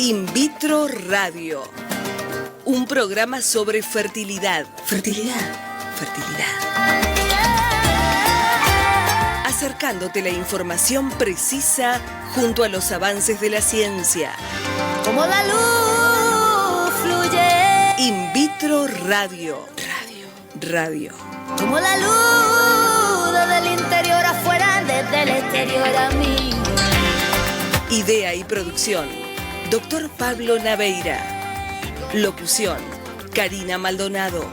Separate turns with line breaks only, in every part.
In Vitro Radio. Un programa sobre fertilidad. Fertilidad. Acercándote la información precisa junto a los avances de la ciencia.
Como la luz fluye.
In Vitro Radio. Radio.
Como la luz desde el interior afuera, desde el exterior a mí.
Idea y producción, Dr. Pablo Naveira. Locución, Karina Maldonado.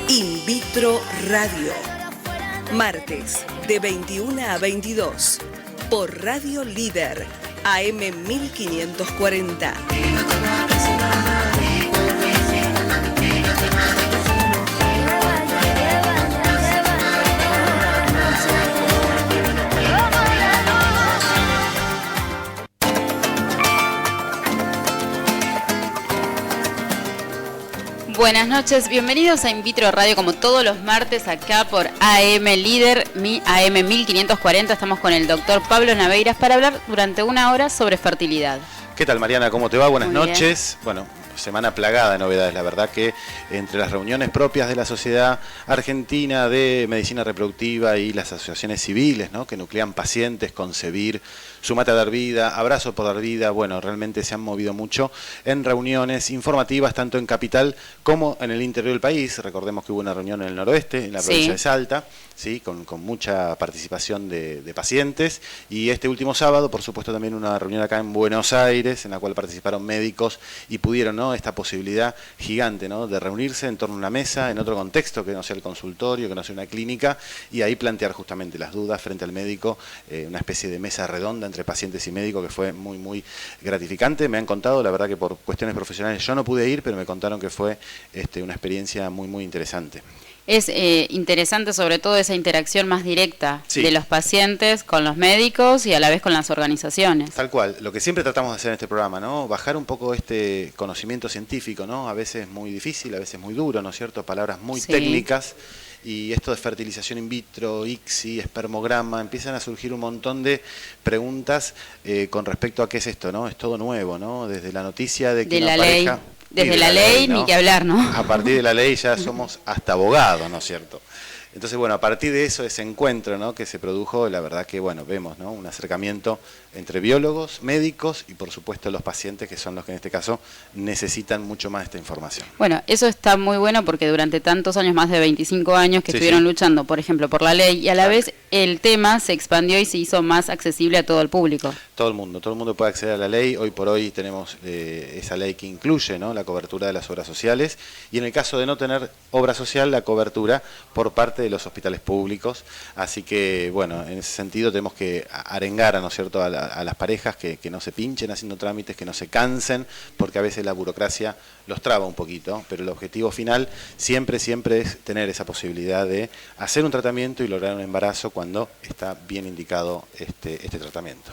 In Vitro Radio. Martes, de 21 a 22. Por Radio Líder, AM 1540.
Buenas noches, bienvenidos a In Vitro Radio como todos los martes acá por AM Líder, AM 1540. Estamos con el doctor Pablo Naveiras para hablar durante una hora sobre fertilidad.
¿Qué tal, Mariana? ¿Cómo te va? Buenas
Muy
noches.
bien.
Bueno, semana plagada de novedades. La verdad que entre las reuniones propias de la Sociedad Argentina de Medicina Reproductiva y las asociaciones civiles, ¿no?, que nuclean pacientes, Concebir, Sumate a Dar Vida, Abrazo por Dar Vida, bueno, realmente se han movido mucho en reuniones informativas, tanto en Capital como en el interior del país. Recordemos que hubo una reunión en el noroeste, en la provincia de Salta, ¿sí?, con mucha participación de pacientes. Y este último sábado, por supuesto, también una reunión acá en Buenos Aires, en la cual participaron médicos y pudieron, ¿no?, esta posibilidad gigante, ¿no?, de reunirse en torno a una mesa, en otro contexto, que no sea el consultorio, que no sea una clínica, y ahí plantear justamente las dudas frente al médico, una especie de mesa redonda entre pacientes y médicos, que fue muy, muy gratificante. Me han contado, la verdad que por cuestiones profesionales yo no pude ir, pero me contaron que fue una experiencia muy, muy interesante.
Es interesante sobre todo esa interacción más directa de los pacientes con los médicos y a la vez con las organizaciones.
Tal cual, lo que siempre tratamos de hacer en este programa, ¿no?, bajar un poco este conocimiento científico, ¿no?, a veces muy difícil, a veces muy duro, ¿no es cierto?, palabras muy técnicas. Y esto de fertilización in vitro, ICSI, espermograma, empiezan a surgir un montón de preguntas con respecto a qué es esto, ¿no? Es todo nuevo, ¿no? Desde la noticia de que una pareja...
Desde la ley, ¿no?, ni que hablar, ¿no?
A partir de la ley ya somos hasta abogados, ¿no es cierto? Entonces, bueno, a partir de eso, ese encuentro, ¿no?, que se produjo, la verdad que, bueno, vemos, ¿no?, un acercamiento entre biólogos, médicos y, por supuesto, los pacientes, que son los que en este caso necesitan mucho más esta información.
Bueno, eso está muy bueno porque durante tantos años, más de 25 años, que estuvieron luchando, por ejemplo, por la ley, y a la vez el tema se expandió y se hizo más accesible a todo el público. Todo el
mundo puede acceder a la ley. Hoy por hoy tenemos esa ley que incluye, ¿no?, la cobertura de las obras sociales, y en el caso de no tener obra social, la cobertura por parte de los hospitales públicos. Así que, bueno, en ese sentido tenemos que arengar, ¿no es cierto?, a las parejas que no se pinchen haciendo trámites, que no se cansen, porque a veces la burocracia los traba un poquito, pero el objetivo final siempre es tener esa posibilidad de hacer un tratamiento y lograr un embarazo cuando está bien indicado este tratamiento.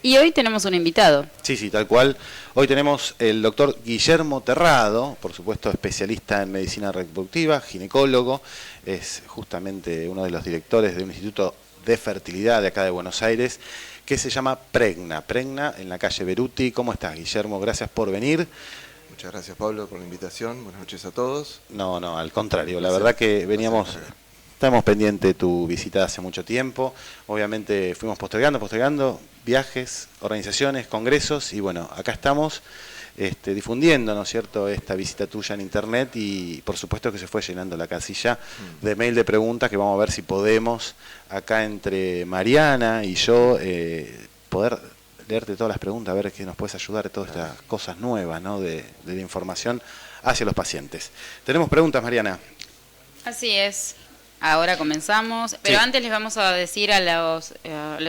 Y hoy tenemos un invitado.
Sí, tal cual. Hoy tenemos el doctor Guillermo Terrado, por supuesto especialista en medicina reproductiva, ginecólogo, es justamente uno de los directores de un instituto de fertilidad de acá de Buenos Aires, que se llama Pregna, en la calle Beruti. ¿Cómo estás, Guillermo? Gracias por venir.
Muchas gracias, Pablo, por la invitación. Buenas noches a todos.
No, al contrario. La verdad que estábamos pendientes de tu visita hace mucho tiempo. Obviamente fuimos postergando viajes, organizaciones, congresos, y bueno, acá estamos difundiendo, ¿no es cierto?, esta visita tuya en internet, y por supuesto que se fue llenando la casilla de mail de preguntas, que vamos a ver si podemos acá entre Mariana y yo poder leerte todas las preguntas, a ver qué nos puedes ayudar de todas estas cosas nuevas, ¿no?, de la información hacia los pacientes. Tenemos preguntas, Mariana.
Así es. Ahora comenzamos, pero antes les vamos a decir a los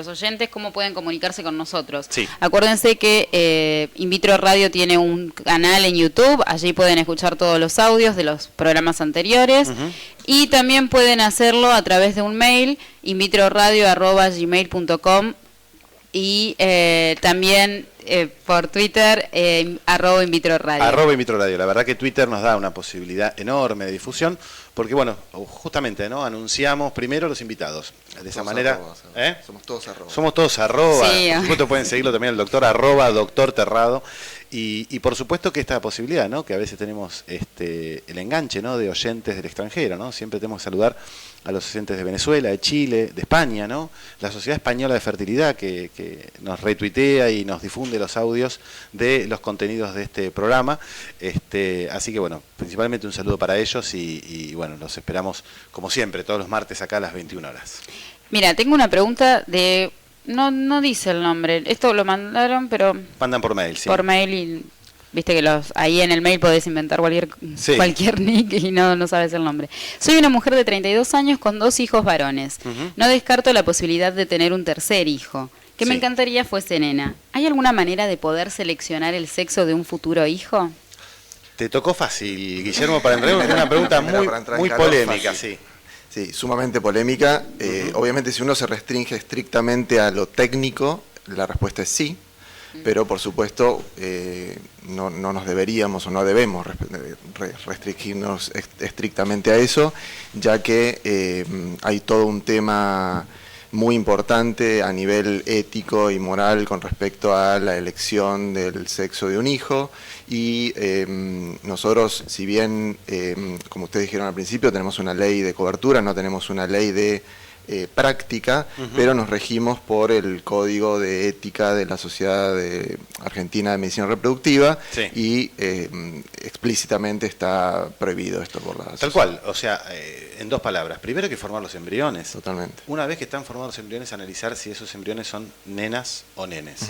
oyentes cómo pueden comunicarse con nosotros.
Sí.
Acuérdense que In Vitro Radio tiene un canal en YouTube, allí pueden escuchar todos los audios de los programas anteriores, y también pueden hacerlo a través de un mail, invitroradio@gmail.com, y también por Twitter, @invitroradio.
@invitroradio. La verdad que Twitter nos da una posibilidad enorme de difusión, porque bueno, justamente, ¿no?, anunciamos primero los invitados. De esa manera,
somos todos arroba.
Somos todos arroba.
Sí.
Por supuesto pueden seguirlo también el doctor @doctor Terrado. Y por supuesto que esta posibilidad, ¿no? Que a veces tenemos el enganche, ¿no? De oyentes del extranjero, ¿no? Siempre tenemos que saludar a los oyentes de Venezuela, de Chile, de España, ¿no? La Sociedad Española de Fertilidad que nos retuitea y nos difunde los audios de los contenidos de este programa. Así que bueno, principalmente un saludo para ellos y bueno, los esperamos como siempre, todos los martes acá a las 21 horas.
Mira, tengo una pregunta de... No dice el nombre. Esto lo mandaron, pero...
Mandan por mail, sí.
Por mail y... Viste que ahí en el mail podés inventar cualquier nick y no sabes el nombre. Soy una mujer de 32 años con 2 hijos varones. No descarto la posibilidad de tener un tercer hijo, que me encantaría fuese nena. ¿Hay alguna manera de poder seleccionar el sexo de un futuro hijo?
Te tocó fácil, Guillermo, para entrar en una pregunta muy polémica, sí.
Sí, sumamente polémica. Obviamente, si uno se restringe estrictamente a lo técnico, la respuesta es sí, pero por supuesto no nos deberíamos o no debemos restringirnos estrictamente a eso, ya que hay todo un tema muy importante a nivel ético y moral con respecto a la elección del sexo de un hijo y nosotros, si bien, como ustedes dijeron al principio, tenemos una ley de cobertura, no tenemos una ley de práctica, pero nos regimos por el Código de Ética de la Sociedad Argentina de Medicina Reproductiva y explícitamente está prohibido esto por la sociedad.
Tal cual, o sea, en 2 palabras. Primero hay que formar los embriones.
Totalmente.
Una vez que están formados los embriones, analizar si esos embriones son nenas o nenes.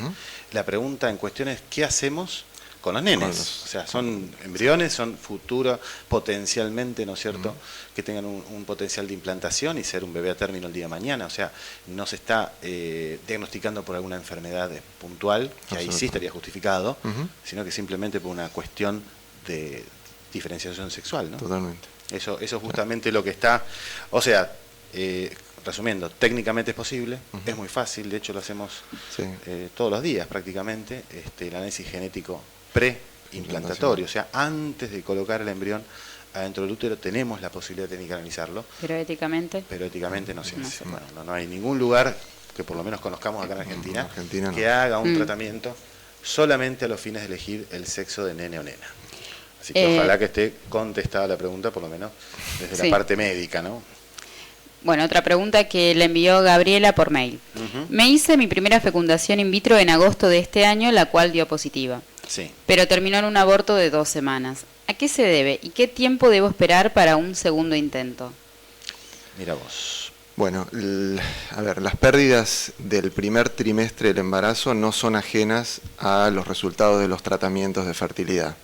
La pregunta en cuestión es, ¿qué hacemos con los nenes? O sea, son embriones, son futuros potencialmente, ¿no es cierto?, que tengan un potencial de implantación y ser un bebé a término el día de mañana. O sea, no se está diagnosticando por alguna enfermedad puntual, que ahí sí estaría justificado, sino que simplemente por una cuestión de diferenciación sexual, ¿no?
Totalmente.
Eso es justamente lo que está, o sea, resumiendo, técnicamente es posible, es muy fácil, de hecho lo hacemos todos los días prácticamente, el análisis genético pre-implantatorio, o sea, antes de colocar el embrión adentro del útero tenemos la posibilidad técnica de analizarlo.
¿Pero éticamente?
Pero éticamente no se hace. No hay ningún lugar que por lo menos conozcamos acá en Argentina, que haga un tratamiento solamente a los fines de elegir el sexo de nene o nena. Así que ojalá que esté contestada la pregunta, por lo menos desde la parte médica, ¿no?
Bueno, otra pregunta que le envió Gabriela por mail. Me hice mi primera fecundación in vitro en agosto de este año, la cual dio positiva.
Sí.
Pero terminó en un aborto de 2 semanas. ¿A qué se debe y qué tiempo debo esperar para un segundo intento?
Mira vos.
Bueno, a ver, las pérdidas del primer trimestre del embarazo no son ajenas a los resultados de los tratamientos de fertilidad.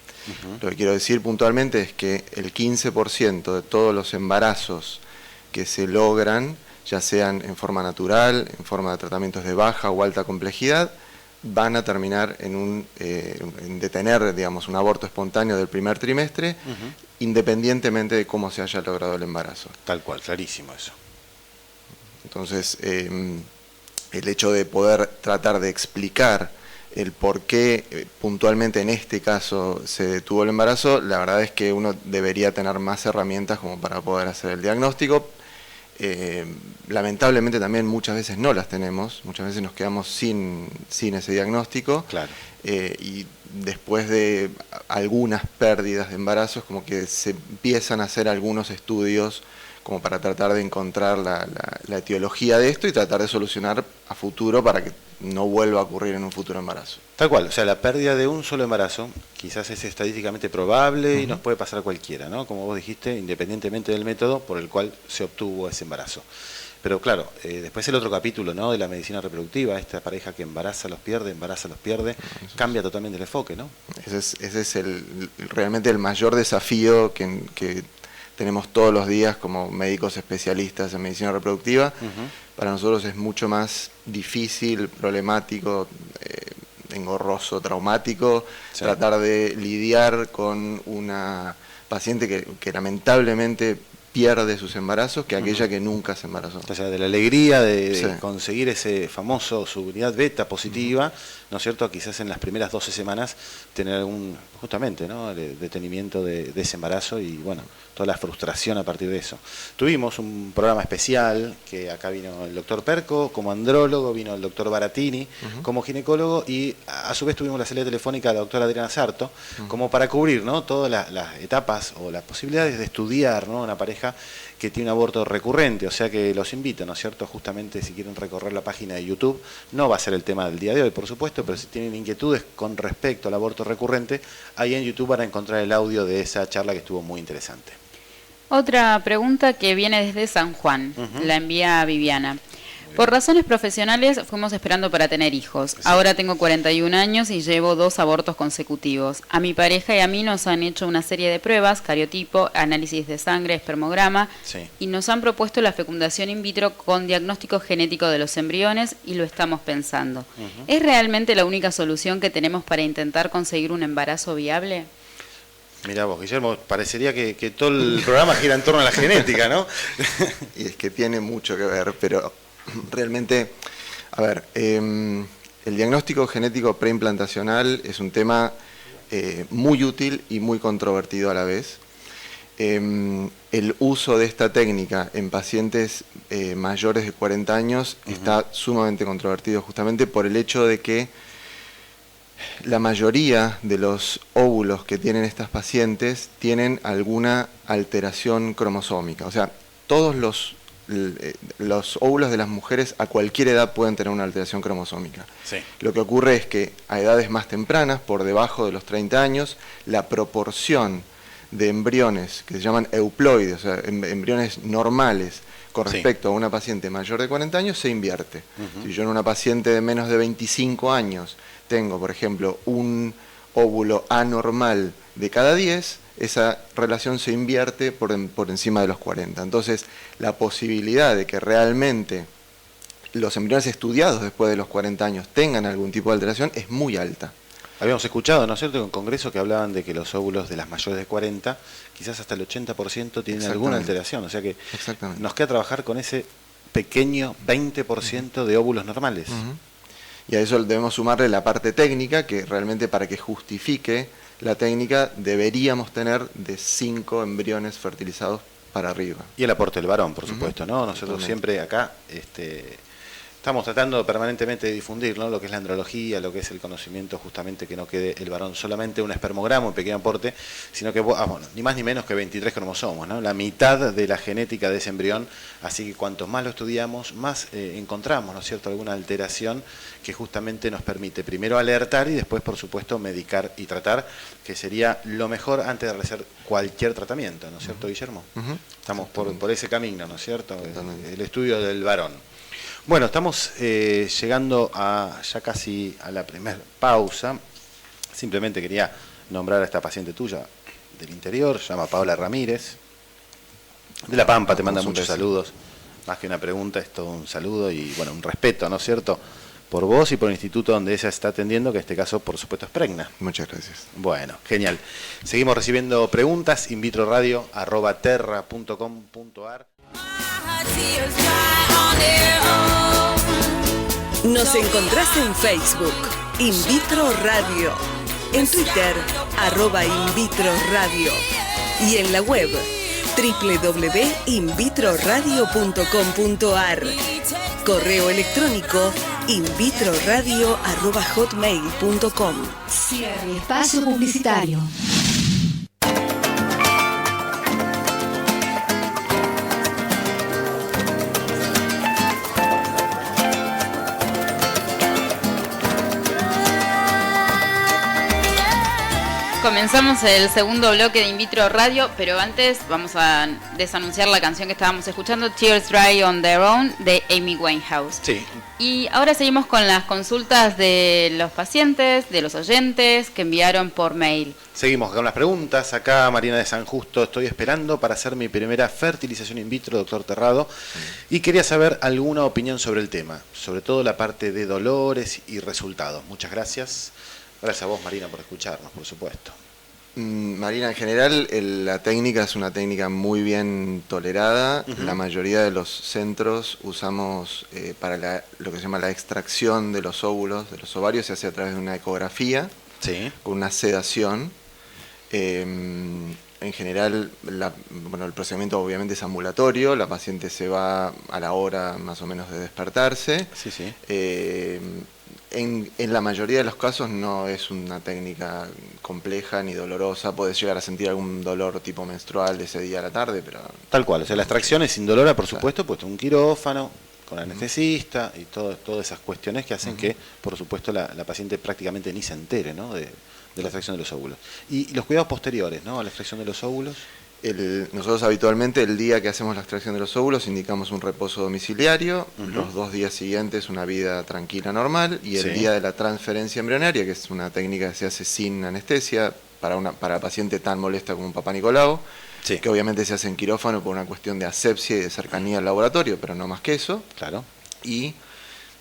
Lo que quiero decir puntualmente es que el 15% de todos los embarazos que se logran, ya sean en forma natural, en forma de tratamientos de baja o alta complejidad, van a terminar en detener, digamos, un aborto espontáneo del primer trimestre, independientemente de cómo se haya logrado el embarazo.
Tal cual, clarísimo eso.
Entonces, el hecho de poder tratar de explicar el por qué puntualmente en este caso se detuvo el embarazo, la verdad es que uno debería tener más herramientas como para poder hacer el diagnóstico. Lamentablemente también muchas veces no las tenemos, muchas veces nos quedamos sin ese diagnóstico.
Claro.
Y después de algunas pérdidas de embarazos como que se empiezan a hacer algunos estudios como para tratar de encontrar la etiología de esto y tratar de solucionar a futuro para que no vuelva a ocurrir en un futuro embarazo.
Tal cual, o sea, la pérdida de un solo embarazo quizás es estadísticamente probable y nos puede pasar a cualquiera, ¿no? Como vos dijiste, independientemente del método por el cual se obtuvo ese embarazo. Pero claro, después el otro capítulo, ¿no?, de la medicina reproductiva, esta pareja que embaraza los pierde, cambia totalmente el enfoque, ¿no?
Ese es realmente el mayor desafío que tenemos todos los días como médicos especialistas en medicina reproductiva. Para nosotros es mucho más difícil, problemático, engorroso, traumático, tratar de lidiar con una paciente que lamentablemente pierde sus embarazos que aquella que nunca se embarazó.
O sea, de la alegría de conseguir ese famoso, su unidad beta positiva, ¿no es cierto? Quizás en las primeras 12 semanas tener algún, justamente, ¿no? Detenimiento de ese embarazo y, bueno, toda la frustración a partir de eso. Tuvimos un programa especial, que acá vino el doctor Perco como andrólogo, vino el doctor Baratini como ginecólogo, y a su vez tuvimos la salida telefónica de la doctora Adriana Sarto, como para cubrir, ¿no? Todas las etapas o las posibilidades de estudiar, ¿no? Una pareja que tiene un aborto recurrente, o sea que los invito, ¿no es cierto? Justamente si quieren recorrer la página de YouTube, no va a ser el tema del día de hoy, por supuesto, pero si tienen inquietudes con respecto al aborto recurrente, ahí en YouTube van a encontrar el audio de esa charla que estuvo muy interesante.
Otra pregunta que viene desde San Juan, la envía Viviana. Por razones profesionales fuimos esperando para tener hijos. Sí. Ahora tengo 41 años y llevo 2 abortos consecutivos. A mi pareja y a mí nos han hecho una serie de pruebas, cariotipo, análisis de sangre, espermograma, y nos han propuesto la fecundación in vitro con diagnóstico genético de los embriones y lo estamos pensando. ¿Es realmente la única solución que tenemos para intentar conseguir un embarazo viable?
Mirá vos, Guillermo, parecería que todo el programa gira en torno a la genética, ¿no?
Y es que tiene mucho que ver, pero realmente, a ver, el diagnóstico genético preimplantacional es un tema muy útil y muy controvertido a la vez. El uso de esta técnica en pacientes mayores de 40 años está sumamente controvertido justamente por el hecho de que la mayoría de los óvulos que tienen estas pacientes tienen alguna alteración cromosómica. O sea, todos los óvulos de las mujeres a cualquier edad pueden tener una alteración cromosómica. Sí. Lo que ocurre es que a edades más tempranas, por debajo de los 30 años, la proporción de embriones que se llaman euploides, o sea, embriones normales, con respecto a una paciente mayor de 40 años, se invierte. Si yo en una paciente de menos de 25 años tengo, por ejemplo, un óvulo anormal de cada 10, esa relación se invierte por encima de los 40. Entonces, la posibilidad de que realmente los embriones estudiados después de los 40 años tengan algún tipo de alteración es muy alta.
Habíamos escuchado, ¿no es cierto?, en un congreso que hablaban de que los óvulos de las mayores de 40, quizás hasta el 80% tienen alguna alteración. O sea que nos queda trabajar con ese pequeño 20% de óvulos normales.
Y a eso debemos sumarle la parte técnica, que realmente para que justifique la técnica deberíamos tener de 5 embriones fertilizados para arriba.
Y el aporte del varón, por supuesto, ¿no? Nosotros siempre acá estamos tratando permanentemente de difundir, ¿no?, lo que es la andrología, lo que es el conocimiento, justamente que no quede el varón solamente un espermograma, un pequeño aporte, sino que, bueno, ni más ni menos que 23 cromosomos, ¿no? La mitad de la genética de ese embrión, así que cuanto más lo estudiamos, más encontramos, ¿no es cierto?, alguna alteración que justamente nos permite primero alertar y después, por supuesto, medicar y tratar, que sería lo mejor antes de realizar cualquier tratamiento, ¿no es cierto, Guillermo? Estamos por ese camino, ¿no es cierto? El estudio del varón. Bueno, estamos llegando ya casi a la primera pausa. Simplemente quería nombrar a esta paciente tuya del interior, se llama Paola Ramírez, de La Pampa, te manda muchos saludos. Más que una pregunta, es todo un saludo y, bueno, un respeto, ¿no es cierto?, por vos y por el instituto donde ella está atendiendo, que en este caso, por supuesto, es Pregna.
Muchas gracias.
Bueno, genial. Seguimos recibiendo preguntas, invitroradio@terra.com.ar.
Nos encontrás en Facebook, Invitro Radio, en Twitter, @InvitroRadio, y en la web, www.invitroradio.com.ar. Correo electrónico, invitroradio@hotmail.com.
Cierre espacio publicitario.
Comenzamos el segundo bloque de Invitro Radio, pero antes vamos a desanunciar la canción que estábamos escuchando, Tears Dry on Their Own, de Amy Winehouse.
Sí.
Y ahora seguimos con las consultas de los pacientes, de los oyentes que enviaron por mail.
Seguimos con las preguntas. Acá Marina de San Justo, estoy esperando para hacer mi primera fertilización in vitro, doctor Terrado, y quería saber alguna opinión sobre el tema, sobre todo la parte de dolores y resultados. Muchas gracias. Gracias a vos, Marina, por escucharnos, por supuesto.
Marina, en general la técnica es una técnica muy bien tolerada. La mayoría de los centros usamos para lo que se llama la extracción de los óvulos, de los ovarios, se hace a través de una ecografía, con una sedación. En general, el procedimiento obviamente es ambulatorio, la paciente se va a la hora más o menos de despertarse. En la mayoría de los casos no es una técnica compleja ni dolorosa, podés llegar a sentir algún dolor tipo menstrual ese día a la tarde, pero...
Tal cual, o sea, la extracción es indolora, por supuesto, puesto un quirófano, con anestesista y todas esas cuestiones que hacen que, por supuesto, la paciente prácticamente ni se entere, ¿no?, de la extracción de los óvulos. Y los cuidados posteriores, ¿no?, a la extracción de los óvulos.
Nosotros habitualmente el día que hacemos la extracción de los óvulos indicamos un reposo domiciliario, los 2 días siguientes una vida tranquila normal, y el día de la transferencia embrionaria, que es una técnica que se hace sin anestesia para paciente tan molesta como un Papá Nicolau, que obviamente se hace en quirófano por una cuestión de asepsia y de cercanía al laboratorio, pero no más que eso.
Claro.
Y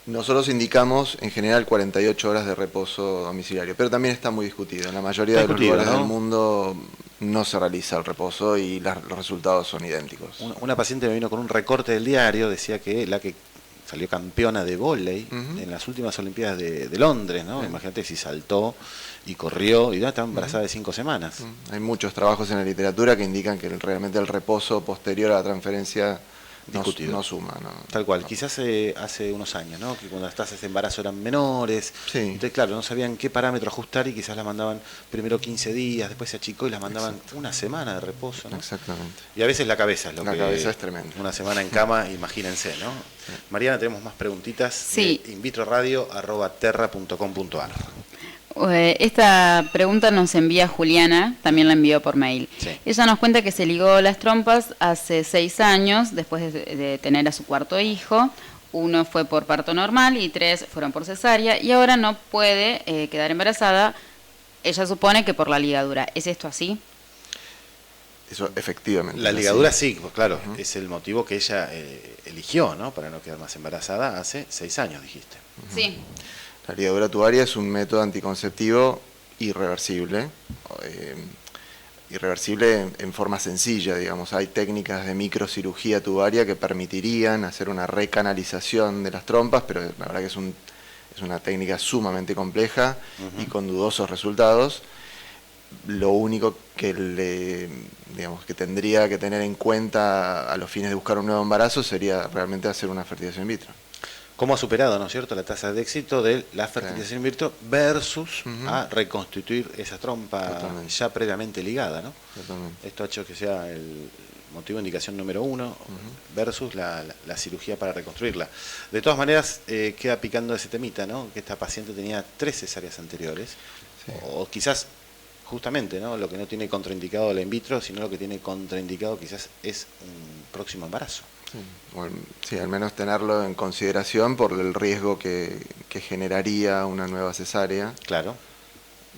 nosotros indicamos en general 48 horas de reposo domiciliario, pero también está muy discutido. En la mayoría de los lugares del mundo no se realiza el reposo y los resultados son idénticos.
Una paciente me vino con un recorte del diario, decía que la que salió campeona de vóley en las últimas Olimpiadas de Londres, ¿no? Imagínate si saltó y corrió y ya estaba embarazada de 5 semanas.
Hay muchos trabajos en la literatura que indican que realmente el reposo posterior a la transferencia no suma, ¿no?
Tal cual, quizás hace unos años, ¿no?, que cuando estás ese embarazo eran menores, entonces claro, no sabían qué parámetro ajustar y quizás las mandaban primero 15 días, después se achicó y las mandaban una semana de reposo, ¿no?
Exactamente.
Y a veces la cabeza es lo que...
La cabeza es tremenda.
Una semana en cama, imagínense, ¿no? Mariana, tenemos más preguntitas de invitroradio@terra.com.ar.
Esta pregunta nos envía Juliana, también la envió por mail. Ella nos cuenta que se ligó las trompas hace 6 años, después de tener a su 4.º hijo. 1 fue por parto normal y 3 fueron por cesárea, y ahora no puede quedar embarazada. Ella supone que por la ligadura. ¿Es esto así?
Eso efectivamente.
La ligadura sí, pues claro, es el motivo que ella eligió, ¿no?, para no quedar más embarazada hace 6 años, dijiste.
Sí.
La ligadura tubaria es un método anticonceptivo irreversible, irreversible en forma sencilla, digamos. Hay técnicas de microcirugía tubaria que permitirían hacer una recanalización de las trompas, pero la verdad que es una técnica sumamente compleja y con dudosos resultados. Lo único que que tendría que tener en cuenta a los fines de buscar un nuevo embarazo sería realmente hacer una fertilización in vitro.
¿Cómo ha superado, ¿no es cierto?, la tasa de éxito de la fertilización in vitro versus a reconstituir esa trompa ya previamente ligada, ¿no? Esto ha hecho que sea el motivo de indicación número 1 versus la cirugía para reconstruirla. De todas maneras, queda picando ese temita, ¿no?, que esta paciente tenía 3 cesáreas anteriores, o quizás justamente, ¿no?, lo que no tiene contraindicado la in vitro, sino lo que tiene contraindicado quizás es un próximo embarazo.
Sí, al menos tenerlo en consideración por el riesgo que generaría una nueva cesárea.
Claro.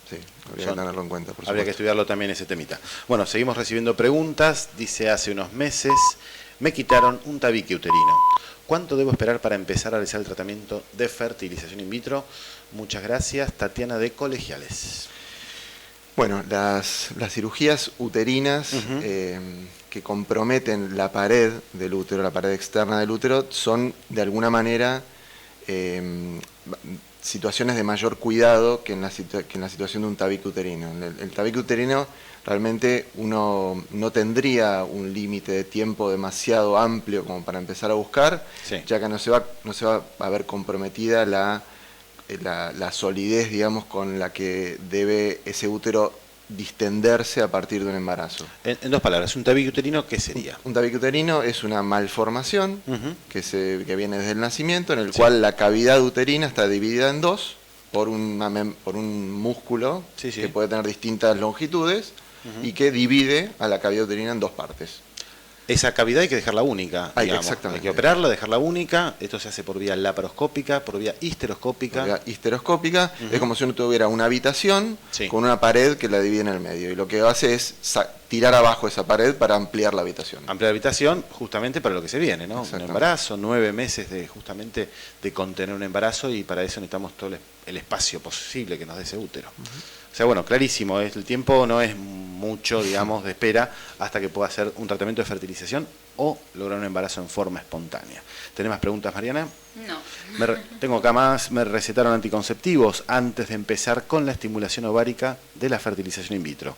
Sí, habría que tenerlo en cuenta, por supuesto.
Habría que estudiarlo también ese temita. Bueno, seguimos recibiendo preguntas. Dice, hace unos meses me quitaron un tabique uterino. ¿Cuánto debo esperar para empezar a realizar el tratamiento de fertilización in vitro? Muchas gracias, Tatiana de Colegiales.
Bueno, las cirugías uterinas que comprometen la pared del útero, la pared externa del útero, son de alguna manera situaciones de mayor cuidado que en la situación de un tabique uterino. El tabique uterino realmente uno no tendría un límite de tiempo demasiado amplio como para empezar a buscar, ya que no se va a ver comprometida la solidez, digamos, con la que debe ese útero distenderse a partir de un embarazo.
En 2 palabras, ¿un tabique uterino qué sería?
Un tabique uterino es una malformación que viene desde el nacimiento, en el cual la cavidad uterina está dividida en 2 por un músculo que puede tener distintas longitudes y que divide a la cavidad uterina en 2 partes.
Esa cavidad hay que dejarla única, digamos.
Exactamente.
Hay que operarla, dejarla única. Esto se hace por vía laparoscópica, por vía histeroscópica.
Por vía histeroscópica es como si uno tuviera una habitación con una pared que la divide en el medio. Y lo que hace es tirar abajo esa pared para ampliar la habitación.
Ampliar la habitación justamente para lo que se viene, ¿no? Un embarazo, 9 meses justamente de contener un embarazo, y para eso necesitamos todo el espacio posible que nos dé ese útero. O sea, bueno, clarísimo, el tiempo no es mucho, digamos, de espera hasta que pueda hacer un tratamiento de fertilización o lograr un embarazo en forma espontánea. ¿Tenés más preguntas, Mariana?
No.
Tengo acá más. Me recetaron anticonceptivos antes de empezar con la estimulación ovárica de la fertilización in vitro.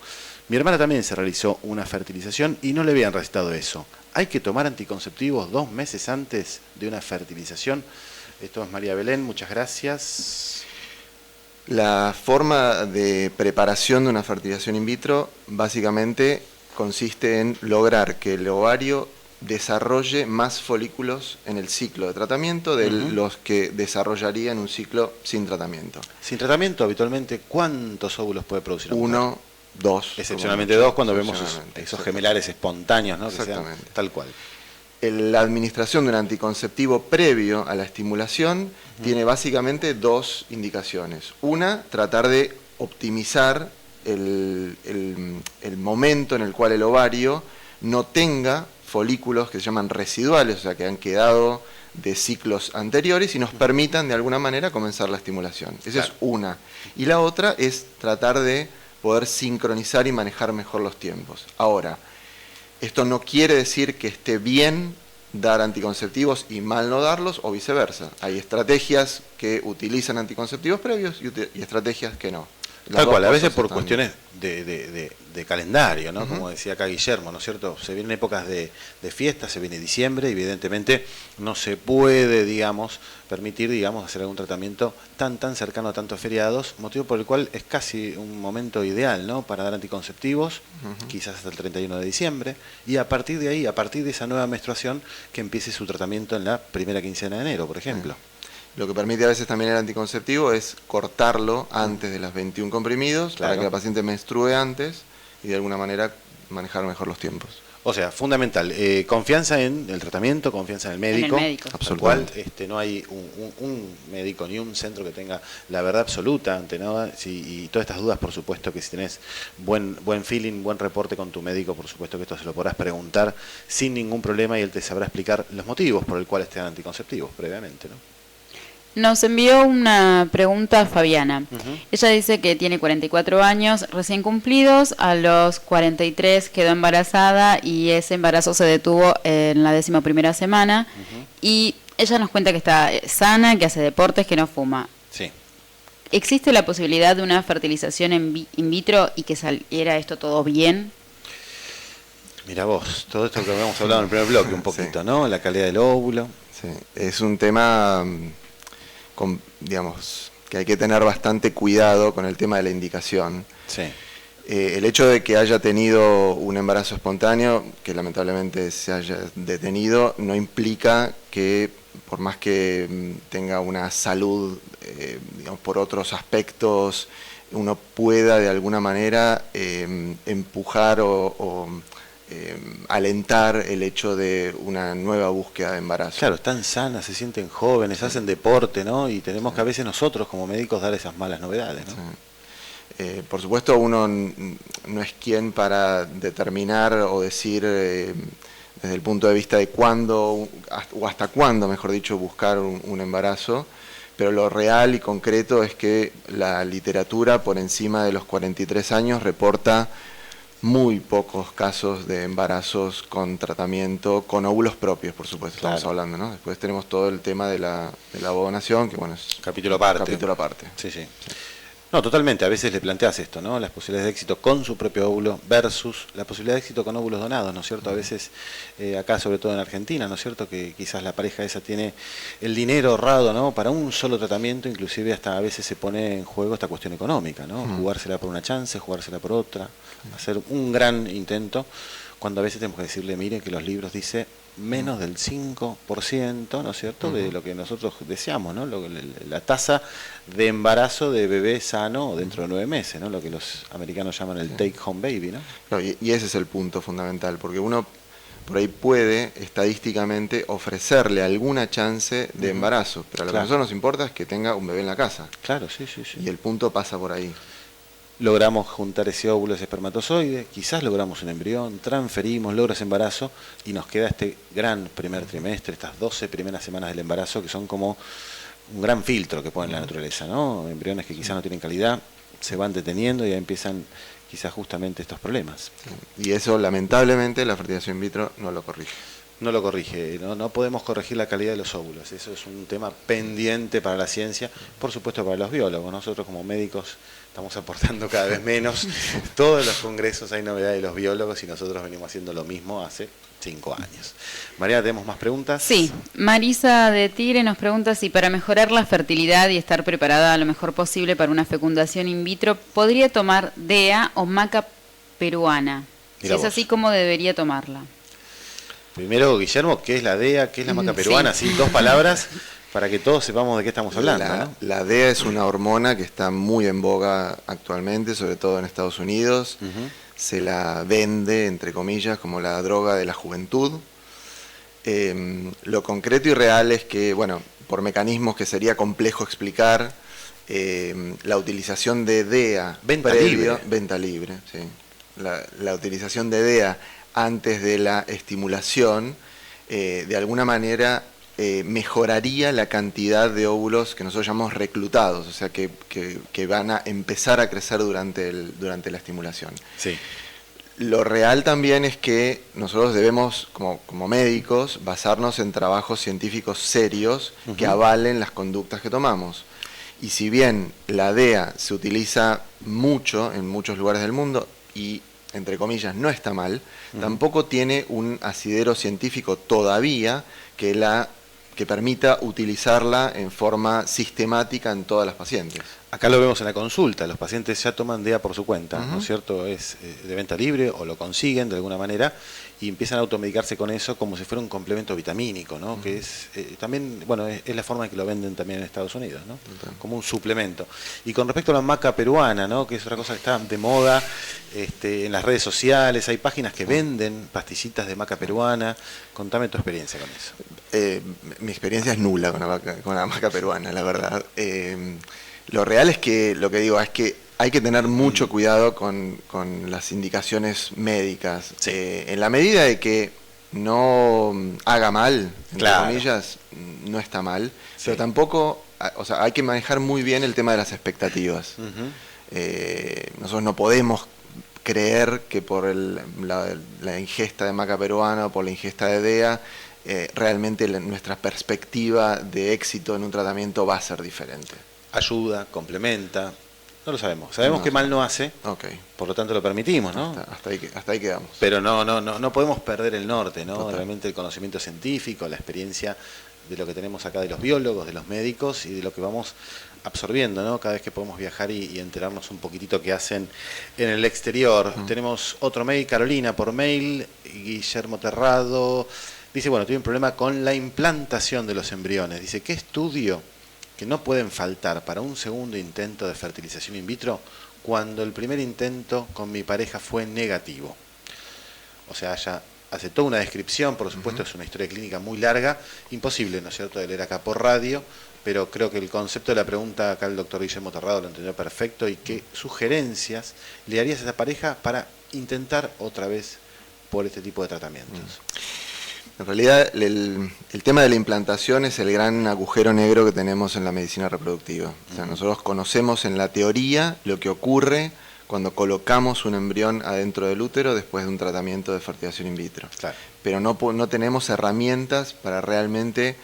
Mi hermana también se realizó una fertilización y no le habían recetado eso. ¿Hay que tomar anticonceptivos 2 meses antes de una fertilización? Esto es María Belén, muchas gracias.
La forma de preparación de una fertilización in vitro básicamente consiste en lograr que el ovario desarrolle más folículos en el ciclo de tratamiento de los que desarrollaría en un ciclo sin tratamiento.
Sin tratamiento, habitualmente, ¿cuántos óvulos puede producir una mujer?
1, 2.
Excepcionalmente 2 cuando vemos esos gemelares espontáneos, ¿no? Que sean tal cual.
La administración de un anticonceptivo previo a la estimulación tiene básicamente 2 indicaciones. Una, tratar de optimizar el momento en el cual el ovario no tenga folículos que se llaman residuales, o sea, que han quedado de ciclos anteriores y nos permitan de alguna manera comenzar la estimulación. Esa es una. Y la otra es tratar de poder sincronizar y manejar mejor los tiempos. Ahora, esto no quiere decir que esté bien dar anticonceptivos y mal no darlos, o viceversa. Hay estrategias que utilizan anticonceptivos previos y estrategias que no.
Tal cual, a veces por cuestiones de calendario, ¿no? Como decía acá Guillermo, ¿no es cierto? Se vienen épocas de fiestas, se viene diciembre, y evidentemente no se puede, digamos, permitir, digamos, hacer algún tratamiento tan cercano a tantos feriados, motivo por el cual es casi un momento ideal, ¿no? Para dar anticonceptivos, quizás hasta el 31 de diciembre, y a partir de ahí, a partir de esa nueva menstruación, que empiece su tratamiento en la primera quincena de enero, por ejemplo.
Lo que permite a veces también el anticonceptivo es cortarlo antes de las 21 comprimidos, para que la paciente menstrue antes y de alguna manera manejar mejor los tiempos.
O sea, fundamental, confianza en el tratamiento, confianza en el médico.
En el médico.
Absolutamente. No hay un médico ni un centro que tenga la verdad absoluta ante nada. Y todas estas dudas, por supuesto que si tenés buen feeling, buen reporte con tu médico, por supuesto que esto se lo podrás preguntar sin ningún problema y él te sabrá explicar los motivos por el cual te dan anticonceptivos previamente, ¿no?
Nos envió una pregunta Fabiana. Ella dice que tiene 44 años recién cumplidos, a los 43 quedó embarazada y ese embarazo se detuvo en la 11ª semana. Y ella nos cuenta que está sana, que hace deportes, que no fuma.
Sí.
¿Existe la posibilidad de una fertilización in vitro y que saliera esto todo bien?
Mira vos, todo esto que habíamos hablado en el primer bloque un poquito, ¿no? La calidad del óvulo.
Sí, es un tema... digamos, que hay que tener bastante cuidado con el tema de la indicación.
Sí.
El hecho de que haya tenido un embarazo espontáneo, que lamentablemente se haya detenido, no implica que, por más que tenga una salud, digamos, por otros aspectos, uno pueda de alguna manera empujar o alentar el hecho de una nueva búsqueda de embarazo.
Claro, están sanas, se sienten jóvenes, hacen deporte, ¿no? Y tenemos que a veces nosotros como médicos dar esas malas novedades, ¿no?
Por supuesto, uno no es quien para determinar o decir desde el punto de vista de cuándo, o hasta cuándo, mejor dicho, buscar un embarazo, pero lo real y concreto es que la literatura por encima de los 43 años reporta muy pocos casos de embarazos con tratamiento, con óvulos propios, por supuesto, estamos hablando, ¿no? Después tenemos todo el tema de la donación, que bueno, es
capítulo aparte.
Capítulo aparte.
Sí. No, totalmente, a veces le planteas esto, ¿no? Las posibilidades de éxito con su propio óvulo versus la posibilidad de éxito con óvulos donados, ¿no es cierto? A veces, acá sobre todo en Argentina, ¿no es cierto? Que quizás la pareja esa tiene el dinero ahorrado, ¿no? Para un solo tratamiento, inclusive hasta a veces se pone en juego esta cuestión económica, ¿no? Jugársela por una chance, jugársela por otra, hacer un gran intento, cuando a veces tenemos que decirle, mire que los libros dice menos del 5%, ¿no es cierto?, de lo que nosotros deseamos, ¿no? La tasa de embarazo de bebé sano dentro de 9 meses, ¿no? Lo que los americanos llaman el take home baby, ¿no?
Claro, y ese es el punto fundamental, porque uno por ahí puede estadísticamente ofrecerle alguna chance de embarazo, pero lo que a nosotros nos importa es que tenga un bebé en la casa.
Claro, sí.
Y el punto pasa por ahí.
logramos juntar ese óvulo, ese espermatozoide, quizás logramos un embrión, transferimos, logros embarazo y nos queda este gran primer trimestre, estas 12 primeras semanas del embarazo que son como un gran filtro que pone la naturaleza, ¿no? Embriones que quizás no tienen calidad, se van deteniendo y ya empiezan quizás justamente estos problemas.
Y eso lamentablemente la fertilización in vitro no lo corrige.
No lo corrige, no podemos corregir la calidad de los óvulos, eso es un tema pendiente para la ciencia, por supuesto para los biólogos. Nosotros como médicos estamos aportando cada vez menos, todos los congresos hay novedades de los biólogos y nosotros venimos haciendo lo mismo hace 5 años. María, ¿tenemos más preguntas?
Sí, Marisa de Tigre nos pregunta si para mejorar la fertilidad y estar preparada lo mejor posible para una fecundación in vitro, ¿podría tomar DEA o maca peruana?
Mira
si
vos.
es así, ¿cómo debería tomarla?
Primero, Guillermo, ¿qué es la DEA? ¿Qué es la maca peruana?
Sí.
Así, 2 palabras para que todos sepamos de qué estamos hablando. ¿no?
La DEA es una hormona que está muy en boga actualmente, sobre todo en Estados Unidos. Se la vende, entre comillas, como la droga de la juventud. Lo concreto y real es que, bueno, por mecanismos que sería complejo explicar, la utilización de DEA...
Venta libre.
Venta libre, sí. La utilización de DEA antes de la estimulación, de alguna manera mejoraría la cantidad de óvulos que nosotros llamamos reclutados, o sea, que van a empezar a crecer durante la estimulación.
Sí.
Lo real también es que nosotros debemos, como médicos, basarnos en trabajos científicos serios que avalen las conductas que tomamos. Y si bien la DEA se utiliza mucho en muchos lugares del mundo y, entre comillas, no está mal, tampoco tiene un asidero científico todavía que permita utilizarla en forma sistemática en todas las pacientes.
Acá lo vemos en la consulta, los pacientes ya toman DEA por su cuenta, ¿no es cierto? Es de venta libre o lo consiguen de alguna manera y empiezan a automedicarse con eso como si fuera un complemento vitamínico, ¿no? Que es también, bueno, es la forma en que lo venden también en Estados Unidos, ¿no? Como un suplemento. Y con respecto a la maca peruana, ¿no? Que es otra cosa que está de moda en las redes sociales, hay páginas que venden pastillitas de maca peruana. Contame tu experiencia con eso.
Mi experiencia es nula con la maca peruana, la verdad. Lo real es que, lo que digo, es que hay que tener mucho cuidado con las indicaciones médicas.
Sí.
En la medida de que no haga mal, entre comillas, no está mal, pero tampoco, o sea, hay que manejar muy bien el tema de las expectativas. Nosotros no podemos creer que por la ingesta de maca peruana o por la ingesta de DEA, realmente nuestra perspectiva de éxito en un tratamiento va a ser diferente.
Ayuda, complementa, no lo sabemos. Sabemos que mal no hace, por lo tanto lo permitimos, ¿no?
Hasta ahí quedamos.
Pero no podemos perder el norte, ¿no?
Total.
Realmente el conocimiento científico, la experiencia de lo que tenemos acá de los biólogos, de los médicos y de lo que vamos absorbiendo, ¿no? Cada vez que podemos viajar y enterarnos un poquitito qué hacen en el exterior. Tenemos otro mail, Carolina, por mail, Guillermo Terrado, dice, bueno, tuve un problema con la implantación de los embriones. Dice, ¿qué estudio que no pueden faltar para un segundo intento de fertilización in vitro cuando el primer intento con mi pareja fue negativo? O sea, ya hace toda una descripción, por supuesto es una historia clínica muy larga, imposible, ¿no es cierto?, de leer acá por radio, pero creo que el concepto de la pregunta acá el doctor Guillermo Terrado lo entendió perfecto. ¿Y qué sugerencias le harías a esa pareja para intentar otra vez por este tipo de tratamientos?
En realidad, el tema de la implantación es el gran agujero negro que tenemos en la medicina reproductiva. O sea, nosotros conocemos en la teoría lo que ocurre cuando colocamos un embrión adentro del útero después de un tratamiento de fertilización in vitro.
Claro.
Pero no tenemos herramientas para realmente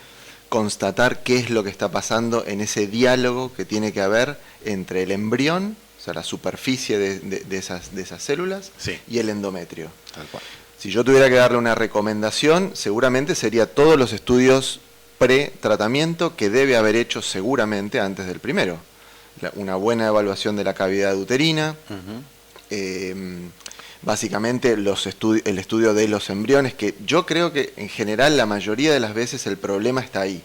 constatar qué es lo que está pasando en ese diálogo que tiene que haber entre el embrión, o sea, la superficie de esas células,
Sí.
y el endometrio.
Tal cual.
Si yo tuviera que darle una recomendación, seguramente sería todos los estudios pre-tratamiento que debe haber hecho seguramente antes del primero. Una buena evaluación de la cavidad uterina, básicamente el estudio de los embriones, que yo creo que en general la mayoría de las veces el problema está ahí.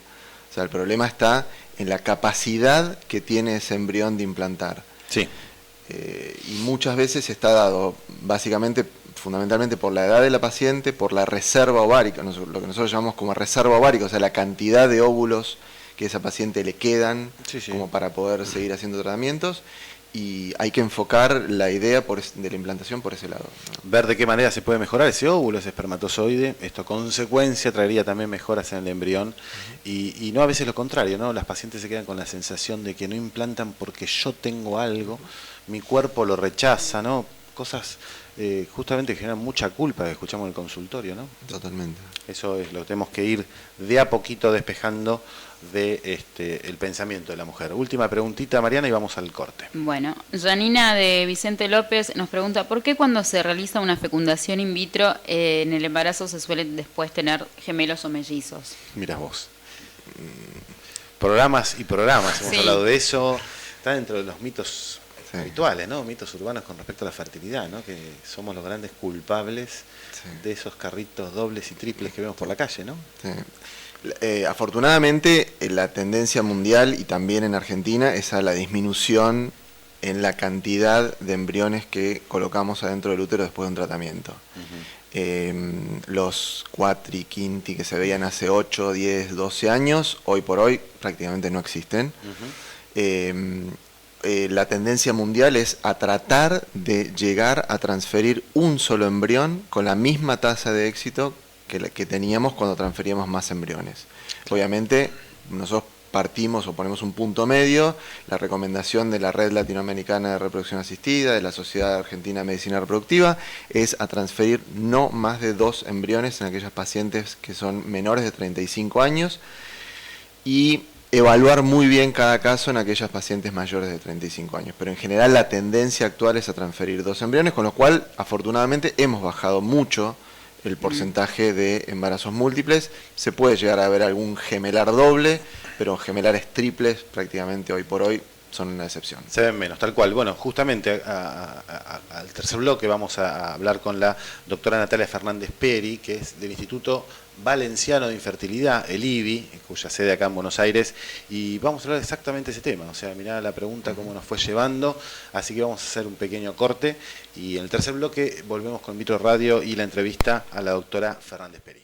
O sea, el problema está en la capacidad que tiene ese embrión de implantar.
Sí.
Y muchas veces está dado básicamente, fundamentalmente por la edad de la paciente, por la reserva ovárica, lo que nosotros llamamos como reserva ovárica, o sea, la cantidad de óvulos que a esa paciente le quedan como para poder seguir haciendo tratamientos, y hay que enfocar la idea de la implantación por ese lado, ¿no?
Ver de qué manera se puede mejorar ese óvulo, ese espermatozoide. Esto consecuencia traería también mejoras en el embrión y no a veces lo contrario, ¿no? Las pacientes se quedan con la sensación de que no implantan porque yo tengo algo, mi cuerpo lo rechaza, ¿no? Cosas justamente que generan mucha culpa que escuchamos en el consultorio, ¿no?
Totalmente.
Eso es lo que tenemos que ir de a poquito despejando de el pensamiento de la mujer. Última preguntita, Mariana, y vamos al corte.
Bueno, Janina de Vicente López nos pregunta, ¿por qué cuando se realiza una fecundación in vitro en el embarazo se suelen después tener gemelos o mellizos?
Mirá vos. Programas y programas, hemos hablado de eso. Está dentro de los mitos habituales, ¿no? Mitos urbanos con respecto a la fertilidad, ¿no? Que somos los grandes culpables de esos carritos dobles y triples que vemos por la calle, ¿no?
Sí. Afortunadamente, la tendencia mundial y también en Argentina es a la disminución en la cantidad de embriones que colocamos adentro del útero después de un tratamiento. Los cuatri, quinti que se veían hace 8, 10, 12 años, hoy por hoy prácticamente no existen. La tendencia mundial es a tratar de llegar a transferir un solo embrión con la misma tasa de éxito que teníamos cuando transferíamos más embriones. Obviamente nosotros partimos o ponemos un punto medio. La recomendación de la Red Latinoamericana de Reproducción Asistida, de la Sociedad Argentina de Medicina Reproductiva, es a transferir no más de 2 embriones en aquellas pacientes que son menores de 35 años y evaluar muy bien cada caso en aquellas pacientes mayores de 35 años. Pero en general la tendencia actual es a transferir 2 embriones, con lo cual afortunadamente hemos bajado mucho el porcentaje de embarazos múltiples. Se puede llegar a ver algún gemelar doble, pero gemelares triples prácticamente hoy por hoy son una excepción.
Se ven menos, tal cual. Bueno, justamente al tercer bloque vamos a hablar con la doctora Natalia Fernández Peri, que es del Instituto Valenciano de Infertilidad, el IVI, cuya sede acá en Buenos Aires, y vamos a hablar exactamente de ese tema. O sea, mirá la pregunta cómo nos fue llevando, así que vamos a hacer un pequeño corte y en el tercer bloque volvemos con Vitro Radio y la entrevista a la doctora Fernández Peri.